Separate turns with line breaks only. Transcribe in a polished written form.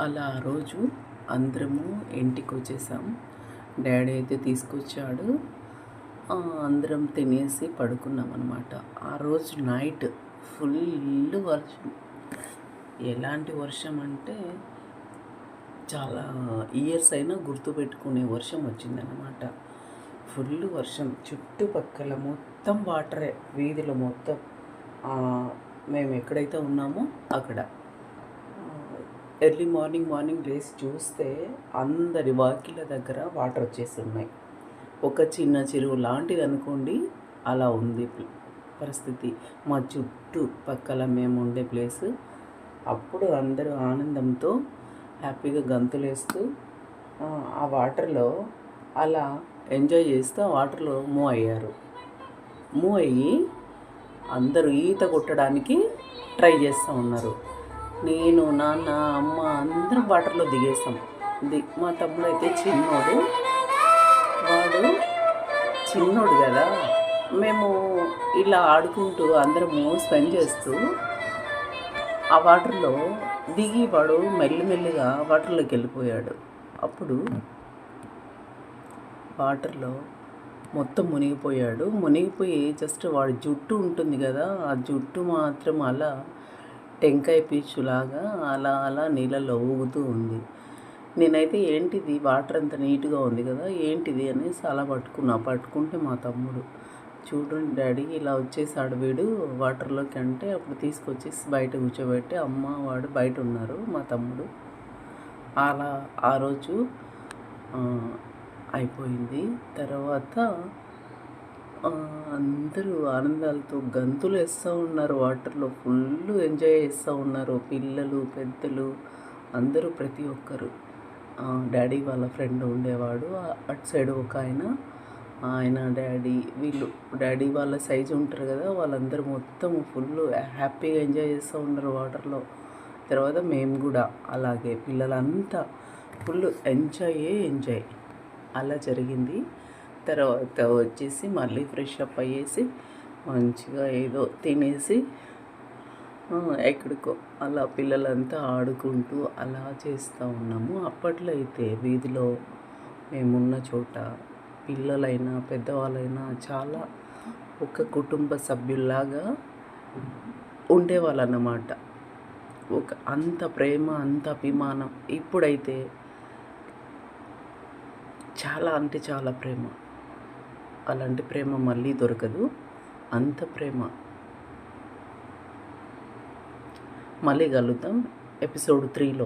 అలా ఆ రోజు అందరము ఇంటికి వచ్చేసాం. డాడీ అయితే తీసుకొచ్చాడు. అందరం తినేసి పడుకున్నాం అనమాట. ఆ రోజు నైట్ ఫుల్ వర్షం. ఎలాంటి వర్షం అంటే చాలా ఇయర్స్ అయినా గుర్తుపెట్టుకునే వర్షం వచ్చిందనమాట. ఫుల్ వర్షం, చుట్టుపక్కల మొత్తం వాటరే, వీధిలో మొత్తం. మేము ఎక్కడైతే ఉన్నామో అక్కడ ఎర్లీ మార్నింగ్ లేసి చూస్తే అందరి వాకిళ్ళ దగ్గర వాటర్ వచ్చేసి ఉన్నాయి. ఒక చిన్న చెరువు లాంటిది అనుకోండి, అలా ఉంది పరిస్థితి మా చుట్టుపక్కల మేము ఉండే ప్లేసు. అప్పుడు అందరూ ఆనందంతో హ్యాపీగా గంతులేస్తూ ఆ వాటర్లో అలా ఎంజాయ్ చేస్తూ ఆ వాటర్లో మూవ్ అయ్యారు. మూవ్ అయ్యి అందరూ ఈత కొట్టడానికి ట్రై చేస్తూ ఉన్నారు. నేను, నాన్న, అమ్మ అందరం వాటర్లో దిగేసాం. మా తమ్ముడు అయితే చిన్నోడు, వాడు చిన్నోడు కదా, మేము ఇలా ఆడుకుంటూ అందరము స్పెండ్ చేస్తూ ఆ వాటర్లో దిగి వాడు మెల్లిమెల్లిగా వాటర్లోకి వెళ్ళిపోయాడు. అప్పుడు వాటర్లో మొత్తం మునిగిపోయి జస్ట్ వాడి జుట్టు ఉంటుంది కదా, ఆ జుట్టు మాత్రం అలా టెంకాయ పీచులాగా అలా అలా నీళ్ళలో ఊగుతూ ఉంది. నేనైతే ఏంటిది, వాటర్ అంత నీట్గా ఉంది కదా, ఏంటిది అనేసి అలా పట్టుకుంటే మా తమ్ముడు, చూడండి డాడీ ఇలా వచ్చేసాడు వీడు వాటర్లోకి అంటే, అప్పుడు తీసుకొచ్చేసి బయట కూర్చోబెట్టి అమ్మ వాడు బయట ఉన్నారు మా తమ్ముడు. అలా ఆ రోజు అయిపోయింది. తర్వాత అందరూ ఆనందాలతో గంతులు వేస్తూ ఉన్నారు, వాటర్లో ఫుల్ ఎంజాయ్ చేస్తూ ఉన్నారు, పిల్లలు పెద్దలు అందరూ, ప్రతి ఒక్కరు. డాడీ వాళ్ళ ఫ్రెండ్ ఉండేవాడు అటు సైడ్ ఒక ఆయన డాడీ వాళ్ళ సైజు ఉంటారు కదా, వాళ్ళందరూ మొత్తం ఫుల్ హ్యాపీగా ఎంజాయ్ చేస్తూ ఉన్నారు వాటర్లో. తర్వాత మేము కూడా అలాగే పిల్లలంతా ఫుల్ ఎంజాయ్ అలా జరిగింది. తర్వాత వచ్చేసి మళ్ళీ ఫ్రెష్ అప్ అయ్యేసి మంచిగా ఏదో తినేసి ఎక్కడికో అలా పిల్లలంతా ఆడుకుంటూ అలా చేస్తూ ఉన్నాము. అప్పట్లో అయితే వీధిలో మేమున్న చోట పిల్లలైనా పెద్దవాళ్ళైనా చాలా ఒక కుటుంబ సభ్యుల్లాగా ఉండేవాళ్ళన్నమాట. అంత ప్రేమ, అంత అభిమానం. ఇప్పుడైతే చాలా అంటే చాలా ప్రేమ. అలాంటి ప్రేమ మళ్ళీ దొరకదు. అంత ప్రేమ. మళ్ళీ కలుద్దాం ఎపిసోడ్ 3లో.